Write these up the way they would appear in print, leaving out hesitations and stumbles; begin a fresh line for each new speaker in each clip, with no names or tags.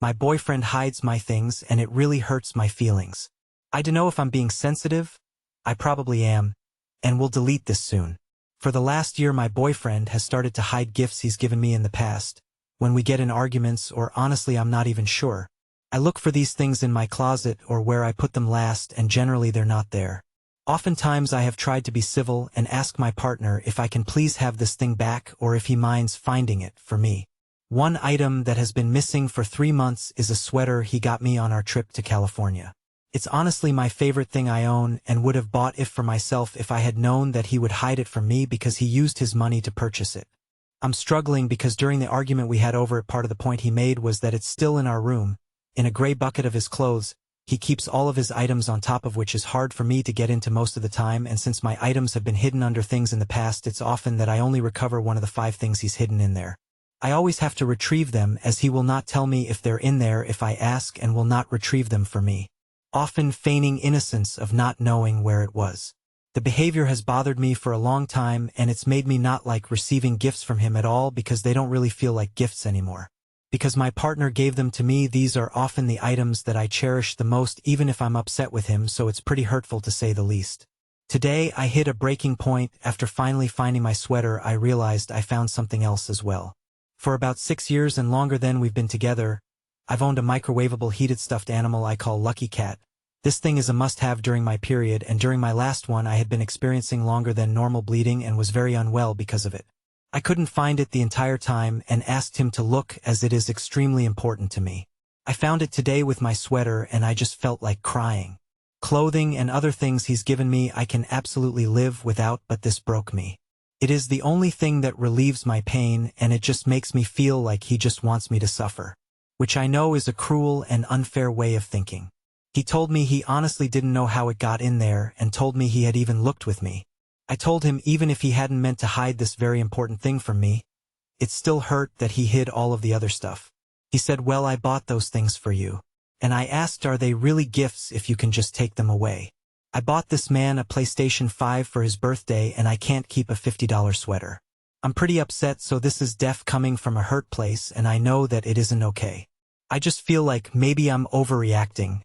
My boyfriend hides my things and it really hurts my feelings. I don't know if I'm being sensitive. I probably am, and will delete this soon. For the last year my boyfriend has started to hide gifts he's given me in the past. When we get in arguments, or honestly I'm not even sure. I look for these things in my closet or where I put them last, and generally they're not there. Oftentimes I have tried to be civil and ask my partner if I can please have this thing back or if he minds finding it for me. One item that has been missing for 3 months is a sweater he got me on our trip to California. It's honestly my favorite thing I own and would have bought it for myself if I had known that he would hide it from me because he used his money to purchase it. I'm struggling because during the argument we had over it, part of the point he made was that it's still in our room, in a gray bucket of his clothes. He keeps all of his items on top of which is hard for me to get into most of the time, and since my items have been hidden under things in the past, it's often that I only recover one of the 5 things he's hidden in there. I always have to retrieve them as he will not tell me if they're in there if I ask and will not retrieve them for me, often feigning innocence of not knowing where it was. The behavior has bothered me for a long time, and it's made me not like receiving gifts from him at all because they don't really feel like gifts anymore. Because my partner gave them to me, these are often the items that I cherish the most even if I'm upset with him, so it's pretty hurtful to say the least. Today I hit a breaking point. After finally finding my sweater, I realized I found something else as well. For about 6 years and longer than we've been together, I've owned a microwavable heated stuffed animal I call Lucky Cat. This thing is a must-have during my period, and during my last one I had been experiencing longer than normal bleeding and was very unwell because of it. I couldn't find it the entire time and asked him to look, as it is extremely important to me. I found it today with my sweater and I just felt like crying. Clothing and other things he's given me I can absolutely live without, but this broke me. It is the only thing that relieves my pain, and it just makes me feel like he just wants me to suffer, which I know is a cruel and unfair way of thinking. He told me he honestly didn't know how it got in there and told me he had even looked with me. I told him even if he hadn't meant to hide this very important thing from me, it still hurt that he hid all of the other stuff. He said, "Well, I bought those things for you." And I asked, "Are they really gifts if you can just take them away?" I bought this man a PlayStation 5 for his birthday and I can't keep a $50 sweater. I'm pretty upset, so this is coming from a hurt place, and I know that it isn't okay. I just feel like maybe I'm overreacting.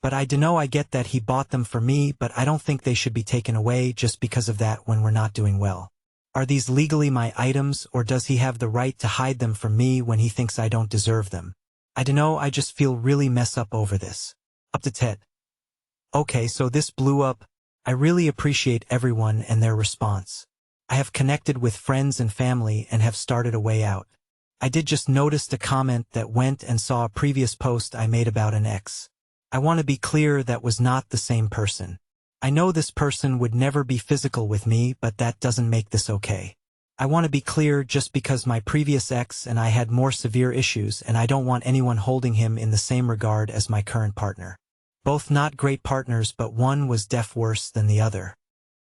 But I dunno, I get that he bought them for me, but I don't think they should be taken away just because of that when we're not doing well. Are these legally my items, or does he have the right to hide them from me when he thinks I don't deserve them? I dunno, I just feel really messed up over this. Up to Ted. Okay, so this blew up. I really appreciate everyone and their response. I have connected with friends and family and have started a way out. I did just notice a comment that went and saw a previous post I made about an ex. I want to be clear, that was not the same person. I know this person would never be physical with me, but that doesn't make this okay. I want to be clear, just because my previous ex and I had more severe issues, and I don't want anyone holding him in the same regard as my current partner. Both not great partners, but one was worse than the other.